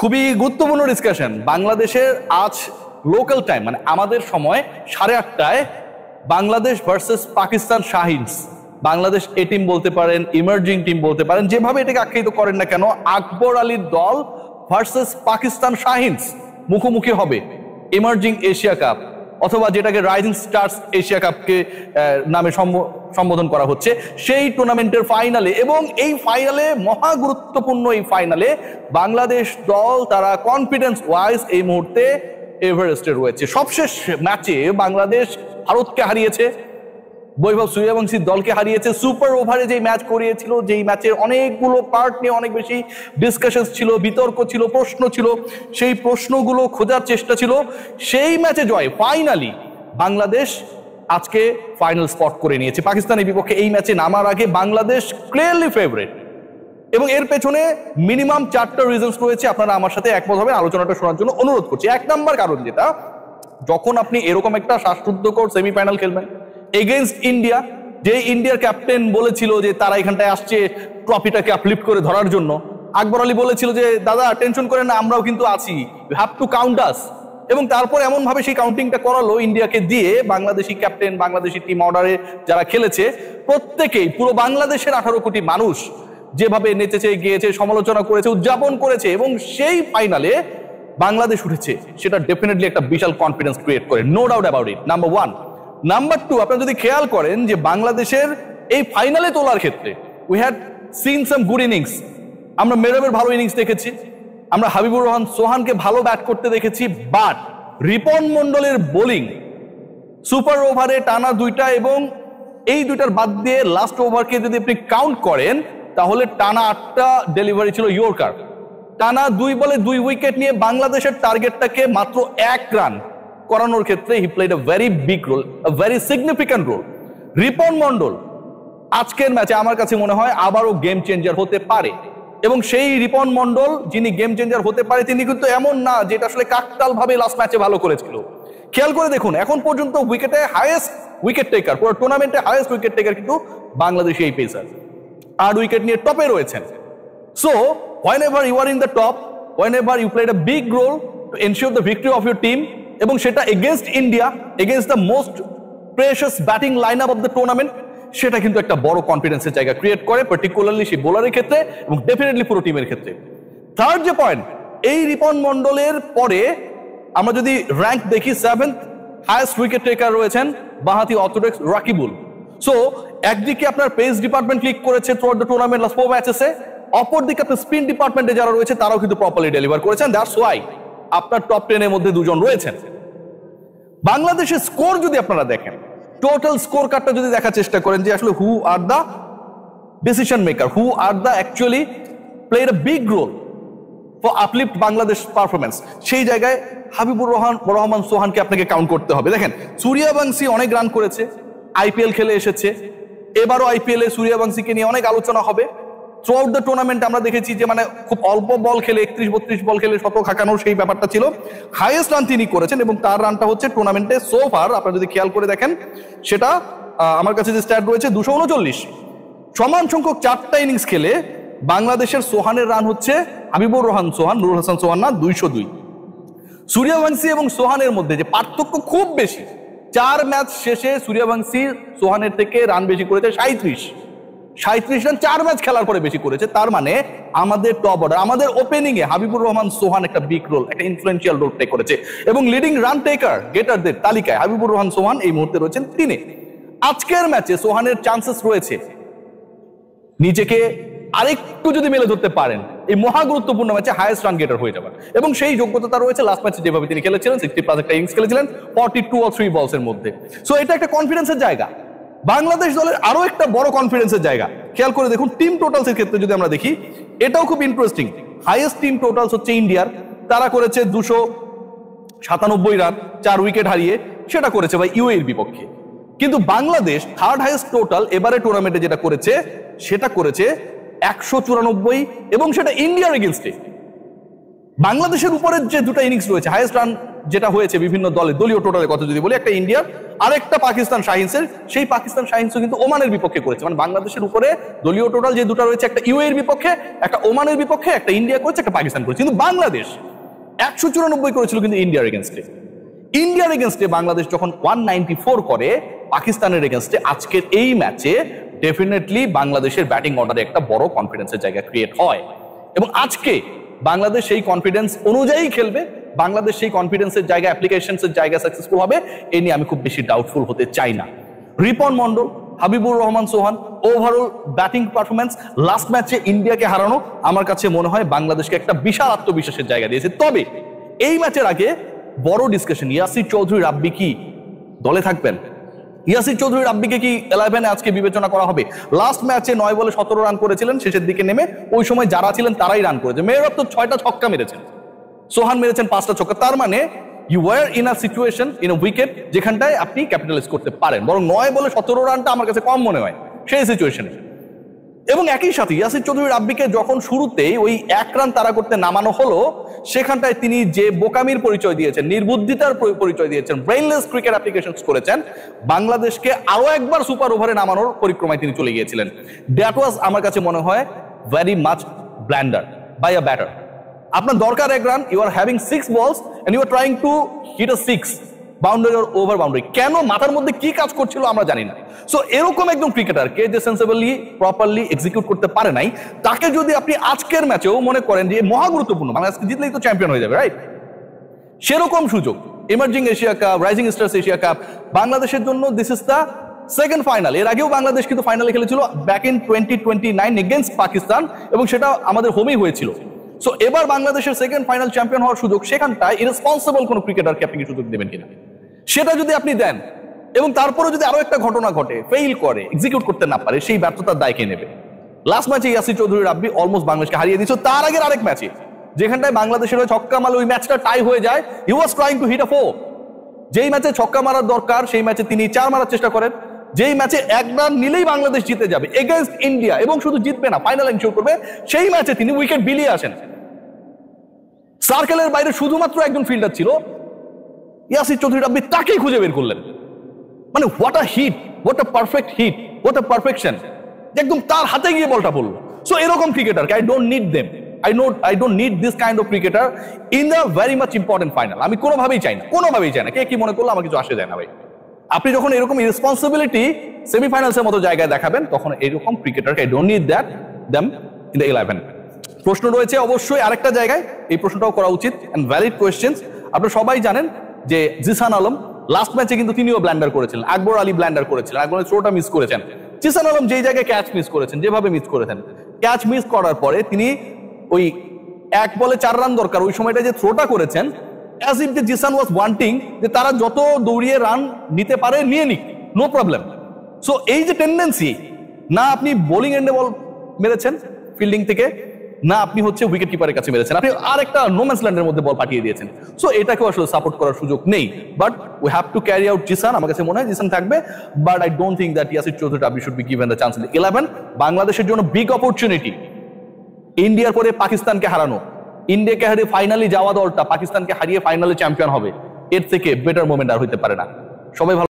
খুবই গুরুত্বপূর্ণ ডিসকাশন। বাংলাদেশের আজ লোকাল টাইম মানে আমাদের সময় 8:30টায় বাংলাদেশ ভার্সেস পাকিস্তান শাহিনস। বাংলাদেশ এ টিম বলতে পারেন, ইমার্জিং টিম বলতে পারেন, যেভাবে এটাকে আখ্যায়িত করেন না কেন, আকবর আলীর দল ভার্সেস পাকিস্তান শাহিনস মুখোমুখি হবে ইমার্জিং এশিয়া কাপ, অথবা যেটাকে রাইজিং স্টার্স এশিয়া কাপকে নামে সম্বোধন করা হচ্ছে, সেই টুর্নামেন্টের ফাইনালে। এবং এই ফাইনালে, মহা গুরুত্বপূর্ণ এই ফাইনালে, বাংলাদেশ দল তারা কনফিডেন্স ওয়াইজ এই মুহূর্তে এভারেস্টে রয়েছে। সবশেষ ম্যাচে বাংলাদেশ ভারতকে হারিয়েছে, বৈভব সূর্যবংশীর দলকে হারিয়েছে। সুপার ওভারে যে ম্যাচ করিয়েছিল, যেই ম্যাচের অনেকগুলো পার্ট নিয়ে অনেক বেশি ডিসকাশন ছিল, বিতর্ক ছিল, প্রশ্ন ছিল, সেই প্রশ্নগুলো খোঁজার চেষ্টা ছিল। সেই ম্যাচে জয়, ফাইনালি বাংলাদেশ আজকে ফাইনাল স্পট করে নিয়েছে পাকিস্তানের বিপক্ষে। এই ম্যাচে নামার আগে বাংলাদেশ ক্লিয়ারলি ফেভারিট, এবং এর পেছনে মিনিমাম 4টা রিজনস রয়েছে। আপনারা আমার সাথে একমত হবেন, আলোচনাটা শোনার জন্য অনুরোধ করছি। 1 নাম্বার কারণ যেটা, যখন আপনি এরকম একটা শ্বাসরুদ্ধকর সেমিফাইনাল খেলবেন এগেইনস্ট ইন্ডিয়া, যে ইন্ডিয়ার ক্যাপ্টেন বলেছিল যে তারা এখানটায় আসছে ট্রফিটাকে আপলিফট করে ধরার জন্য, আকবর আলী বলেছিল যে দাদা টেনশন করেন না, আমরাও কিন্তু আছি, ইউ হ্যাভ টু কাউন্ট আস। এবং তারপর এমন ভাবে সেই কাউন্টিংটা করালো ইন্ডিয়াকে দিয়ে, বাংলাদেশি ক্যাপ্টেন, বাংলাদেশি টিম অর্ডারে যারা খেলেছে প্রত্যেকেই, পুরো বাংলাদেশের 18 কোটি মানুষ যেভাবে নেচেছে, গিয়েছে, সমালোচনা করেছে, উদযাপন করেছে, এবং সেই ফাইনালে বাংলাদেশ উঠেছে, সেটা ডেফিনেটলি একটা বিশাল কনফিডেন্স ক্রিয়েট করে, no doubt about it, number 1। Number 2, আপনারা যদি খেয়াল করেন যে বাংলাদেশের এই ফাইনালে তোলার ক্ষেত্রে we had seen some good innings. আমরা মেহরাবের ভালো ইনিংস দেখেছি, আমরা হাবিবুর রহমান সোহানকে ভালো ব্যাট করতে দেখেছি, বাট রিপন মন্ডলের বোলিং সুপার ওভারে টানা 2টা, এবং এই 2টার বাদ দিয়ে লাস্ট ওভারকে যদি আপনি কাউন্ট করেন তাহলে টানা 8টা ডেলিভারি ছিল ইয়র্কার। টানা 2 বলে 2 উইকেট নিয়ে বাংলাদেশের টার্গেটটাকে মাত্র 1 রান করানোর ক্ষেত্রে he played a very big role, a very significant role. Ripon Mondal আজকের ম্যাচে আমার কাছে মনে হয় আবারও গেম চেঞ্জার হতে পারে, এবং সেই রিপন মন্ডল যিনি গেম চেঞ্জার হতে পারে, তিনি কিন্তু এমন না যেটা আসলে কাকতাল ভাবে লাস্ট ম্যাচে ভালো করেছিল। খেয়াল করে দেখুন, এখন পর্যন্ত উইকেটে হাইয়েস্ট উইকেট টেকার, পুরো টুর্নামেন্টে হাইয়েস্ট উইকেট টেকার কিন্তু বাংলাদেশি এই পেসার, 8 উইকেট নিয়ে টপে রয়েছেন। So whenever you are in the top, whenever you played a big role to ensure the victory of your team, এবং সেটা against India, against the most precious batting line up of the tournament, সেটা কিন্তু একটা বড় কনফিডেন্সের জায়গা create করে, particularly সেই বোলারের ক্ষেত্রে এবং ডেফিনেটলি পুরো টিমের ক্ষেত্রে। থার্ড যে পয়েন্ট, এই রিপন মন্ডলের পরে আমরা যদি র্যাঙ্ক দেখি, 7th হাইয়েস্ট উইকেট টেকার রয়েছেন বাঁহাতি অর্থোডক্স রাকিবুল। সো একদিকে আপনার পেস ডিপার্টমেন্ট লিক করেছে through out the tournament last 4 ম্যাচেসে, অপরদিকে আপনার স্পিন ডিপার্টমেন্টে যারা রয়েছে তারাও কিন্তু প্রপারলি ডেলিভার করেছেন। দ্যাটস ওয়াই আপনার টপ 10 এর মধ্যে 2 জন রয়েছেন। বাংলাদেশের স্কোর যদি আপনারা দেখেন, টোটাল স্কোর কার্ডটা যদি দেখার চেষ্টা করেন যে আসলে who are the decision maker, who are the actually played a big role for uplift Bangladesh performance, সেই জায়গায় হাবিবুর রহমান সোহানকে আপনাকে কাউন্ট করতে হবে। দেখেন, সূর্যবংশী অনেক রান করেছে, আইপিএল খেলে এসেছে, এবারও আইপিএল এ সূর্যবংশীকে নিয়ে অনেক আলোচনা হবে। থ্রু আউট দ্য টুর্নামেন্ট আমরা দেখেছি যে মানে খুব অল্প বল খেলে, 31-32 বল খেলে শতক হাঁকানোর সেই ব্যাপারটা ছিল। হাইয়েস্ট রান তিনি করেছেন, এবং তার রানটা হচ্ছে টুর্নামেন্টে সো ফার, আপনারা যদি খেয়াল করে দেখেন সেটা আমার কাছে যে স্ট্যাট রয়েছে 239। সমান সংখ্যক 4টা ইনিংস খেলে বাংলাদেশের সোহানের রান হচ্ছে হাবিবুর রহমান সোহান, নুরুল হাসান সোহান না, 202। সূর্যবংশী এবং সোহানের মধ্যে যে পার্থক্য খুব বেশি, 4 ম্যাচ শেষে সূর্যবংশী সোহানের থেকে রান বেশি করেছে 37 রান 4 ম্যাচ খেলার পরে বেশি করেছে। তার মানে আমাদের টপ অর্ডার, আমাদের ওপেনিং এ হাবিবুর রহমান সোহান একটা বিগ রোল, একটা ইনফ্লুয়েন্সিয়াল রোল প্লে করেছে, এবং লিডিং রান টেকার গেটারদের তালিকায় হাবিবুর রহমান সোহান এই মুহূর্তে রয়েছেন 3-এ। আজকের ম্যাচে সোহানের চান্সেস রয়েছে নিজেকে আরেকটু যদি মেলে ধরতে পারেন, এই মহা গুরুত্বপূর্ণ ম্যাচে হাইয়েস্ট রান গেটার হয়ে যাবেন, এবং সেই যোগ্যতা রয়েছে। লাস্ট ম্যাচে যেভাবে তিনি খেলেছিলেন, 60+ একটা ইনিংস খেলেছিলেন 42 or 3 বলস এর মধ্যে। সো এটা একটা কনফিডেন্সের জায়গা। বাংলাদেশ দলের আরো একটা বড় কনফিডেন্সের জায়গা, খেয়াল করে দেখুন টিম টোটালস এর ক্ষেত্রে যদি আমরা দেখি, এটাও খুব ইন্টারেস্টিং। হাইয়েস্ট টিম টোটালস হচ্ছে ইন্ডিয়ার, তারা করেছে 297 রান 4 উইকেট হারিয়ে, সেটা করেছে ভাই ইউএইর বিপক্ষে। কিন্তু বাংলাদেশ থার্ড হাইয়েস্ট টোটাল এবারে টুর্নামেন্টে যেটা করেছে, সেটা করেছে 194, এবং সেটা ইন্ডিয়ার এগেইনস্টে। বাংলাদেশের উপরের যে 2টা ইনিংস রয়েছে, হাইয়েস্ট রান যেটা হয়েছে বিভিন্ন দলে, দলীয় টোটালের কথা যদি বলি, একটা ইন্ডিয়ার আরেকটা পাকিস্তান শাহিনসের, সেই পাকিস্তান শাহিনসও কিন্তু ওমানের বিপক্ষে করেছে। মানে বাংলাদেশের উপরে দলীয় টোটাল যে দুটো রয়েছে, একটা ইউএর বিপক্ষে, একটা ওমানের বিপক্ষে, একটা ইন্ডিয়া করেছে, একটা পাকিস্তান করেছে। কিন্তু বাংলাদেশ 194 করেছিল কিন্তু ইন্ডিয়ার এগেনস্টে। ইন্ডিয়ার এগেনস্টে বাংলাদেশ যখন 194 করে পাকিস্তানের এগেনস্টে, আজকের এই ম্যাচে ডেফিনেটলি বাংলাদেশের ব্যাটিং অর্ডারে একটা বড় কনফিডেন্সের জায়গা ক্রিয়েট হয় এবং আজকে বাংলাদেশ সেই কনফিডেন্স অনুযায়ী খেলবে। বাংলাদেশ সেই কনফিডেন্সের জায়গা, অ্যাপ্লিকেশনসের জায়গা সাকসেসফুল হবে, এ নিয়ে আমি খুব বেশি ডাউটফুল হতে চাই না। রিপন মন্ডল, হাবিবুর রহমান সোহান, ওভারঅল ব্যাটিং পারফরমেন্স, লাস্ট ম্যাচে ইন্ডিয়াকে হারানো আমার কাছে মনে হয় বাংলাদেশকে একটা বিশাল আত্মবিশ্বাসের জায়গা দিয়েছে। তবে এই ম্যাচের আগে বড় ডিসকাশন, ইয়াসির চৌধুরী রাব্বি কি দলে থাকবেন? ইয়াসির চৌধুরী রাব্বিকে কি 11-এ আজকে বিবেচনা করা হবে? লাস্ট ম্যাচে 9 বলে 17 রান করেছিলেন, শেষের দিকে নেমে ওই সময় যারা ছিলেন তারাই রান করেছে। মেহরাব তো 6টা ছক্কা মেরেছেন, সোহান মেরেছেন 5টা ছক্কা। তার মানে you were in a situation, in a wicket, যেখানটায় আপনি ক্যাপিটালাইজ করতে পারেন। বরং 9 বলে 17 রানটা আমার কাছে কম মনে হয় সেই সিচুয়েশনে। এবং একই সাথে ইয়াসির চৌধুরী রাব্বিকে যখন শুরুতেই ওই 1 রান তাড়া করতে নামানো হলো, সেখানটায় তিনি যে বোকামির পরিচয় দিয়েছেন, নির্বুদ্ধিতার পরিচয় দিয়েছেন, ব্রেইনলেস ক্রিকেট অ্যাপ্লিকেশনস করেছেন, বাংলাদেশকে আরো একবার সুপার ওভারে নামানোর পরিক্রমায় তিনি চলে গিয়েছিলেন। দ্যাট ওয়াজ আমার কাছে মনে হয় very much blunder by a batter. আপনার দরকার 1 run, you are having 6 balls and you are trying to hit a 6 boundary or over boundary. কেন, মাথার মধ্যে কি কাজ করছিল আমরা জানি না। সো এরকম একজন ক্রিকেটার কে যে সেন্সিবলি প্রপারলি এক্সিকিউট করতে পারে নাই, তাকে যদি আপনি আজকের ম্যাচেও মনে করেন যে মহা গুরুত্বপূর্ণ, বাংলাদেশ জিতলেই তো চ্যাম্পিয়ন হয়ে যাবে, রাইট? সেরকম সুযোগ emerging Asia cup, rising stars Asia cup বাংলাদেশের জন্য this is the second final. এর আগেও বাংলাদেশ কিন্তু ফাইনালে খেলেছিল ব্যাক ইন 2029 এগেইনস্ট পাকিস্তান, এবং সেটা আমাদের হোমেই হয়েছিল। সো এবার বাংলাদেশের সেকেন্ড ফাইনাল চ্যাম্পিয়ন হওয়ার সুযোগ, সেখানটায় ইরেসপন্সিবল কোনো ক্রিকেটারকে আপনি কি সুযোগ দেবেন কিনা? সেটা যদি আপনি দেন এবং তারপরে যদি আরো একটা ঘটনা ঘটে, ফেইল করে, এক্সিকিউট করতে না পারে, সেই ব্যর্থতার দায় কে নেবে? লাস্ট ম্যাচে ইয়াসির চৌধুরী রাব্বি অলমোস্ট বাংলাদেশকে হারিয়ে দিয়েছিল। তার আগের আরেক ম্যাচে যেখানটায় বাংলাদেশের হয়ে ছক্কা মারলে ওই ম্যাচটা টাই হয়ে যায়, হি ওয়াজ ট্রাইং টু হিট আ 4। যেই ম্যাচে ছক্কা মারার দরকার সেই ম্যাচে তিনি 4 মারার চেষ্টা করেন। যেই ম্যাচে 1 রান নিলেই বাংলাদেশ জিতে যাবে এগেইনস্ট ইন্ডিয়া, এবং শুধু জিতবে না, ফাইনাল এনশিওর করবে, সেই ম্যাচে তিনি উইকেট বিলিয়ে আসেন। সার্কেলের বাইরে শুধুমাত্র একজন ফিল্ডার ছিল, ইয়াসির চৌধুরী রাব্বি তাকেই খুঁজে বের করলেন। মানে what a hit, what a perfect hit, what a perfection, একদম তার হাতে গিয়ে বলটা পড়লো। সো এরকম ক্রিকেটারকে I don't need them, I don't need this kind of cricketer in the very much important final. আমি কোনোভাবেই চাই না, কে কি মনে করলো আমার কিছু আসে যায় না ভাই। আপনি যখন এরকম রেসপন্সিবিলিটি সেমিফাইনালসের মতো জায়গায় দেখাবেন, তখন এরকম ক্রিকেটারকে I don't need that them in the 11। প্রশ্ন রয়েছে অবশ্যই আরেকটা জায়গায়, এই প্রশ্নটাও করা উচিত এন্ড ভ্যালিড কোয়েশ্চেন্স। আপনারা সবাই জানেন যে জিসান আলম লাস্ট ম্যাচে কিন্তু তিনিও ব্ল্যান্ডার করেছিলেন, আকবর আলী ব্ল্যান্ডার করেছিলেন, আকবরের থ্রোটা মিস করেছেন। জিসান আলম যেই জায়গায় ক্যাচ মিস করেছেন, যেভাবে মিস করেছেন, ক্যাচ মিস করার পরে তিনি ওই 1 বলে 4 রান দরকার, ওই সময়টা যে থ্রোটা করেছেন, অ্যাজ ইফ যে জিসান ওয়াজ ওয়ান্টিং যে তারা যত দৌড়িয়ে রান নিতে পারে নিয়ে নিক, নো প্রবলেম। সো এই যে টেন্ডেন্সি, না আপনি বোলিং এন্ডে বল মেরেছেন ফিল্ডিং থেকে, না আপনি হচ্ছে উইকেট কিপারের কাছে মেরেছেন, আপনি আর একটা নোম্যান্স ল্যান্ডের মধ্যে বল পাঠিয়ে দিয়েছেন। সো এটাকেও আসলে সাপোর্ট করার সুযোগ নেই। But we have to carry out Zishan, আমার কাছে মনে হয় জিসান থাকবে। But I don't think that Yasir Chowdhury Rabbi should be given the chance in the 11। বাংলাদেশের জন্য বিগ অপরচুনিটি, ইন্ডিয়ার পরে পাকিস্তানকে হারানো, ইন্ডিয়াকে হারিয়ে ফাইনালি যাওয়া দলটা পাকিস্তানকে হারিয়ে ফাইনালে চ্যাম্পিয়ন হবে, এর থেকে বেটার মোমেন্ট আর হইতে পারে না। সবাই ভালো।